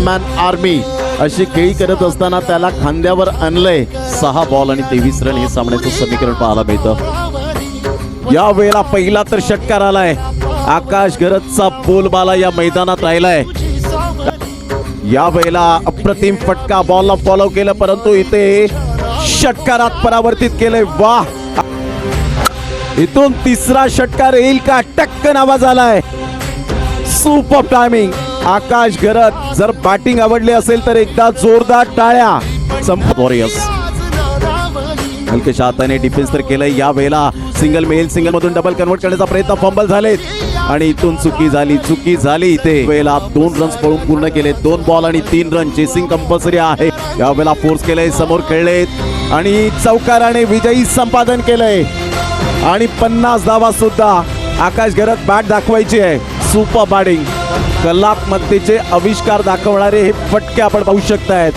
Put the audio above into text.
Man army अशी खेळी करत असताना त्याला खांद्यावर आणलंय. 6 बॉल आणि 23 रन हे सामन्याचं समीकरण पाहायला मिळतं. या वेळेला पहिला तर षटकार आलाय. आकाश गरजचा बोलबाला या मैदानात राहिलाय. या वेळेला अप्रतिम फटका बॉलला फॉलो केलं, परंतु इथे षटकारात परावर्तित केलंय. वाह, इथून तिसरा षटकार येईल का? टक्कन आवाज आलाय. Super timing. आकाश गरज जर बॅटिंग आवडली असेल तर एकदा जोरदार टाळ्या. वॉरियर्स हलकेशा हाताने डिफेन्स तर केलंय. या वेळेला सिंगल मेल सिंगल मधून डबल कन्वर्ट करण्याचा प्रयत्न, फंबल झालेत आणि इथून चुकी झाली. इथे वेळेला 2 रन्स पळून पूर्ण केले. 2 बॉल आणि 3 रन. चेसिंग कंपल्सरी आहे. या वेळेला फोर्स केलंय, समोर खेळलेत आणि चौकाराने विजयी संपादन केलंय आणि 50 धावा सुद्धा. आकाश गरज बॅट दाखवायची आहे. Super batting. कलात्मकतेचे आविष्कार दाखवणारे हे फटके आपण पाहू शकतायत.